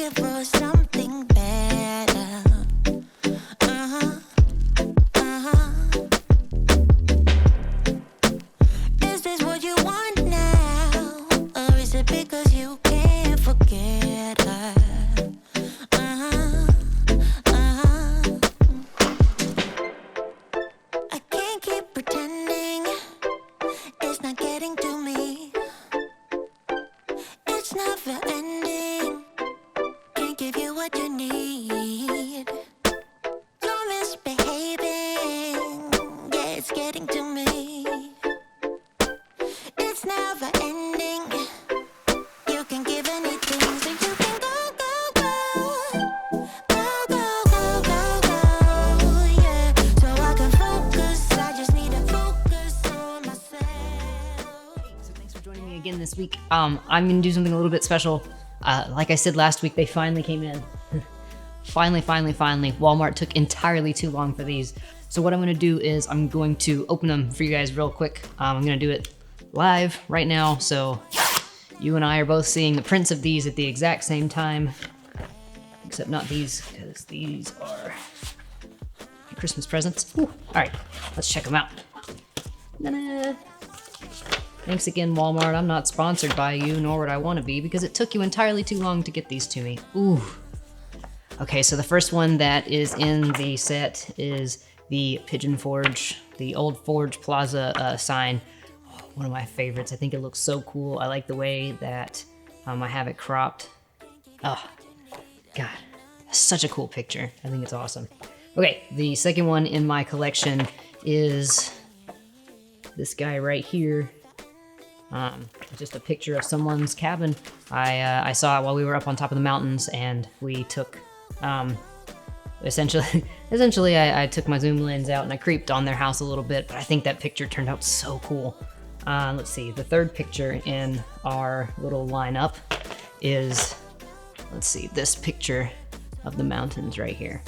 looking for something better. Is this what you want now? Or is it because you can't forget her? I can't keep pretending it's not getting to me. It's never ending. Can't give you what you need. You're misbehaving. Yeah, it's getting to me. It's never ending. You can give anything, so you can go, go, go. Go, go, go, go, go. Yeah, so I can focus. I just need to focus on myself. So thanks for joining me again this week. I'm gonna do something a little bit special. Like I said last week, they finally came in. Finally. Walmart took entirely too long for these. So what I'm gonna do is I'm going to open them for you guys real quick. I'm gonna do it live right now. So you and I are both seeing the prints of these at the exact same time. Except not these, because these are Christmas presents. Ooh. All right, let's check them out. Ta-da. Thanks again, Walmart. I'm not sponsored by you, nor would I want to be, because it took you entirely too long to get these to me. Ooh. Okay, so the first one that is in the set is the Pigeon Forge, the old Forge Plaza sign. Oh, one of my favorites. I think it looks so cool. I like the way that I have it cropped. Oh, God, such a cool picture. I think it's awesome. Okay, the second one in my collection is this guy right here. Just a picture of someone's cabin. I saw it while we were up on top of the mountains, and we took, essentially I took my zoom lens out and I creeped on their house a little bit, but I think that picture turned out so cool. Let's see, the third picture in our little lineup is, let's see, this picture of the mountains right here.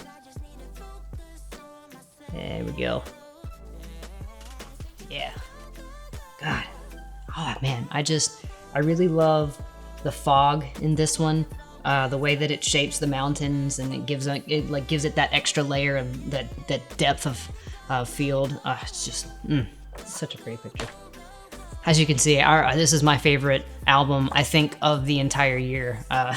There we go. Yeah. God. Oh man, I really love the fog in this one. The way that it shapes the mountains, and it gives it that extra layer of that depth of field. It's just such a great picture. As you can see, this is my favorite album, I think, of the entire year. God,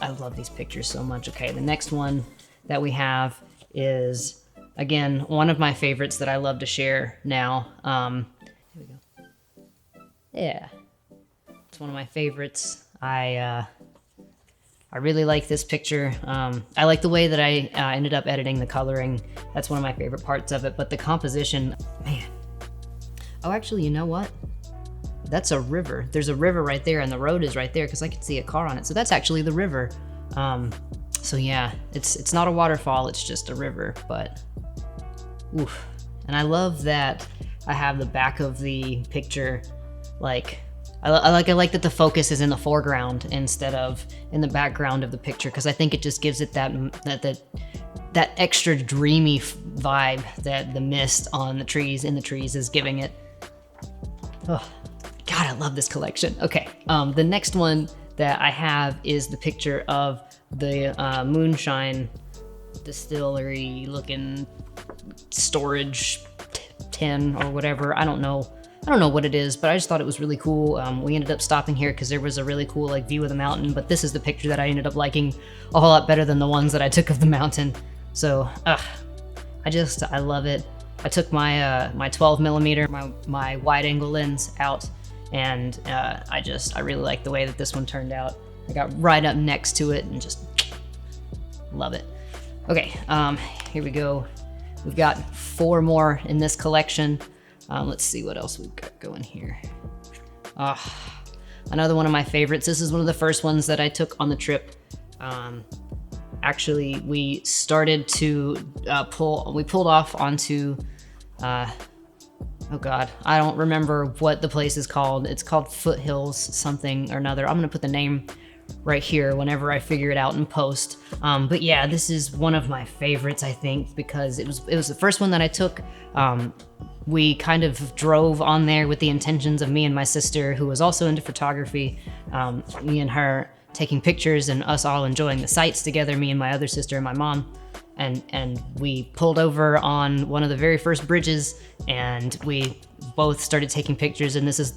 I love these pictures so much. Okay, the next one that we have is, again, one of my favorites that I love to share now. Here we go. Yeah, it's one of my favorites. I really like this picture. I like the way that I ended up editing the coloring. That's one of my favorite parts of it, but the composition, man. Oh, actually, you know what? That's a river. There's a river right there, and the road is right there, because I can see a car on it. So that's actually the river. So yeah, it's not a waterfall, it's just a river, but oof. And I love that I have the back of the picture, like, I like that the focus is in the foreground instead of in the background of the picture, because I think it just gives it that extra dreamy vibe that the mist on the trees, in the trees, is giving it. Oh, God, I love this collection. Okay, the next one that I have is the picture of the Moonshine distillery looking storage tin or whatever. I don't know what it is, but I just thought it was really cool. We ended up stopping here because there was a really cool view of the mountain, but this is the picture that I ended up liking a whole lot better than the ones that I took of the mountain. So, I love it. I took my my 12 millimeter, my wide angle lens out, and I really like the way that this one turned out. I got right up next to it and just love it. Okay, here we go. We've got 4 more in this collection. Let's see what else we've got going here. Another one of my favorites. This is one of the first ones that I took on the trip. Actually, we started to pulled off onto, oh God, I don't remember what the place is called. It's called Foothills something or another. I'm gonna put the name right here whenever I figure it out in post. But yeah, this is one of my favorites, I think, because it was the first one that I took. We kind of drove on there with the intentions of me and my sister, who was also into photography. Me and her taking pictures and us all enjoying the sights together, me and my other sister and my mom. And we pulled over on one of the very first bridges, and we both started taking pictures, and this is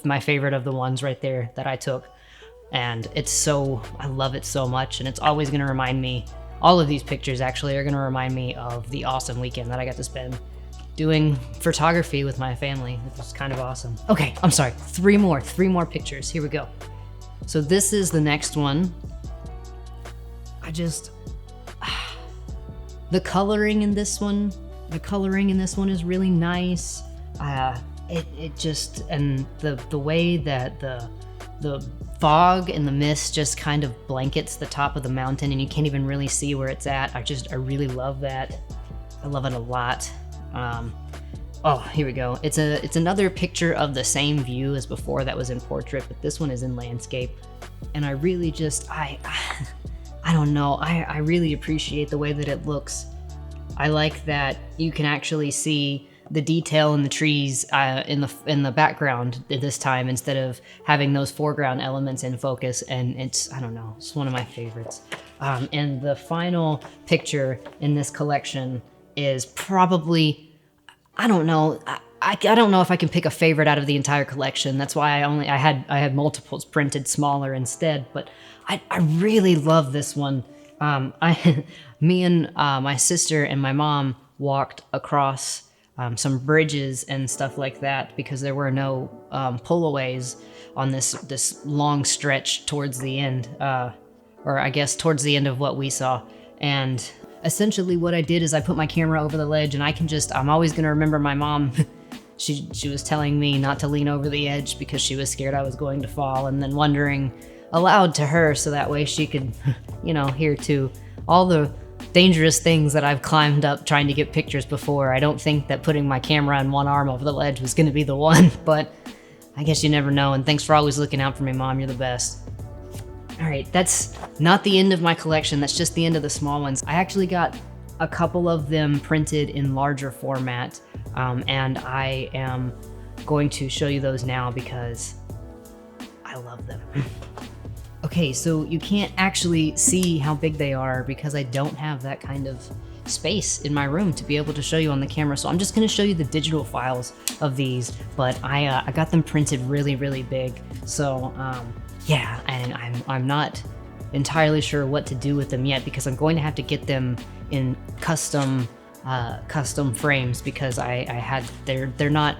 my favorite of the ones right there that I took. And I love it so much, and it's always gonna remind me, all of these pictures actually are gonna remind me of the awesome weekend that I got to spend doing photography with my family. It was kind of awesome. Okay, I'm sorry, three more pictures, here we go. So this is the next one. The coloring in this one is really nice. It just, and the way that the fog and the mist just kind of blankets the top of the mountain and you can't even really see where it's at. I really love that. I love it a lot. Oh, here we go. It's another picture of the same view as before that was in portrait, but this one is in landscape. And I really just, I don't know. I really appreciate the way that it looks. I like that you can actually see the detail in the trees in the background this time instead of having those foreground elements in focus. And I don't know, it's one of my favorites. And the final picture in this collection is probably, I don't know. I don't know if I can pick a favorite out of the entire collection. That's why I had multiples printed smaller instead. But I really love this one. Me and my sister and my mom walked across some bridges and stuff like that because there were no pullaways on this long stretch towards the end, or I guess towards the end of what we saw. And essentially what I did is I put my camera over the ledge, and I'm always gonna remember my mom. She was telling me not to lean over the edge because she was scared I was going to fall, and then wondering aloud to her so that way she could, hear too. All the dangerous things that I've climbed up trying to get pictures before. I don't think that putting my camera on one arm over the ledge was gonna be the one, but I guess you never know, and thanks for always looking out for me, Mom. You're the best. All right, that's not the end of my collection. That's just the end of the small ones. I actually got a couple of them printed in larger format, and I am going to show you those now because I love them. Okay, so you can't actually see how big they are because I don't have that kind of space in my room to be able to show you on the camera. So I'm just gonna show you the digital files of these, but I got them printed really, really big. So yeah, and I'm not entirely sure what to do with them yet because I'm going to have to get them in custom frames because they're not.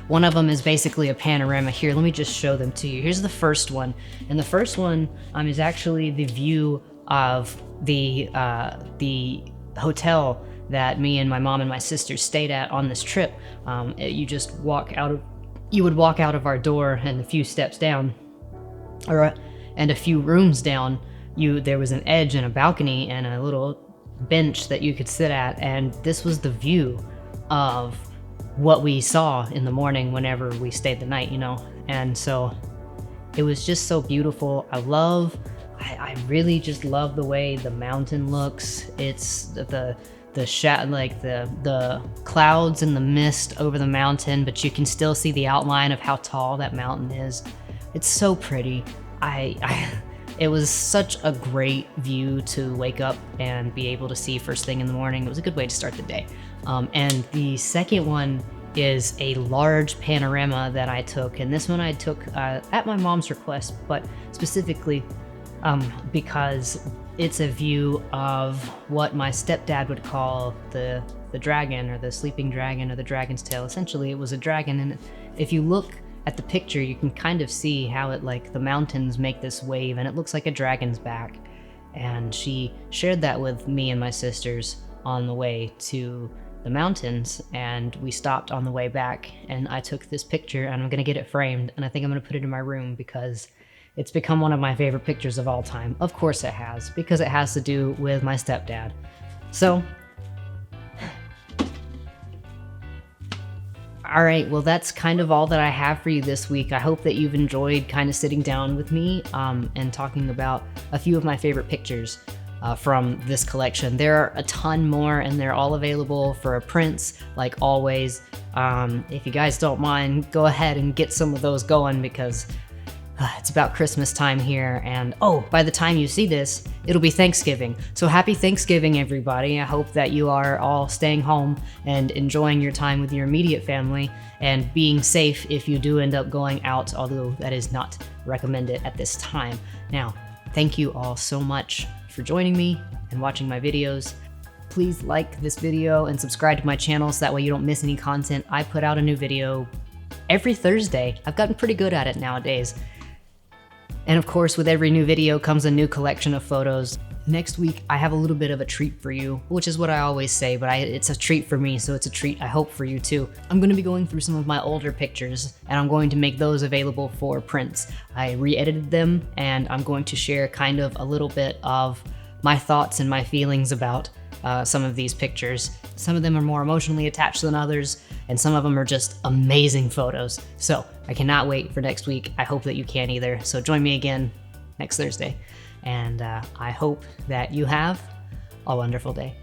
One of them is basically a panorama. Here, let me just show them to you. Here's the first one. And the first one is actually the view of the hotel that me and my mom and my sister stayed at on this trip. You would walk out of our door and a few steps down, and a few rooms down, there was an edge and a balcony and a little bench that you could sit at. And this was the view of what we saw in the morning whenever we stayed the night, and so it was just so beautiful. I really just love the way the mountain looks. It's the clouds and the mist over the mountain, but you can still see the outline of how tall that mountain is. It's so pretty. It was such a great view to wake up and be able to see first thing in the morning. It was a good way to start the day. And the second one is a large panorama that I took. And this one I took at my mom's request, but specifically because it's a view of what my stepdad would call the dragon, or the sleeping dragon, or the dragon's tail. Essentially, it was a dragon. And if you look at the picture, you can kind of see how the mountains make this wave, and it looks like a dragon's back. And she shared that with me and my sisters on the way to the mountains, and we stopped on the way back, and I took this picture, and I'm gonna get it framed, and I think I'm gonna put it in my room because it's become one of my favorite pictures of all time. Of course it has, because it has to do with my stepdad. So, all right, well, that's kind of all that I have for you this week. I hope that you've enjoyed kind of sitting down with me and talking about a few of my favorite pictures from this collection. There are a ton more, and they're all available for prints, like always. If you guys don't mind, go ahead and get some of those going because It's about Christmas time here, and oh, by the time you see this, it'll be Thanksgiving. So happy Thanksgiving, everybody. I hope that you are all staying home and enjoying your time with your immediate family and being safe if you do end up going out, although that is not recommended at this time. Now, thank you all so much for joining me and watching my videos. Please like this video and subscribe to my channel so that way you don't miss any content. I put out a new video every Thursday. I've gotten pretty good at it nowadays. And of course, with every new video comes a new collection of photos. Next week, I have a little bit of a treat for you, which is what I always say, but it's a treat for me, so it's a treat I hope for you too. I'm gonna be going through some of my older pictures, and I'm going to make those available for prints. I re-edited them, and I'm going to share kind of a little bit of my thoughts and my feelings about some of these pictures. Some of them are more emotionally attached than others, and some of them are just amazing photos. So I cannot wait for next week. I hope that you can either. So join me again next Thursday. And I hope that you have a wonderful day.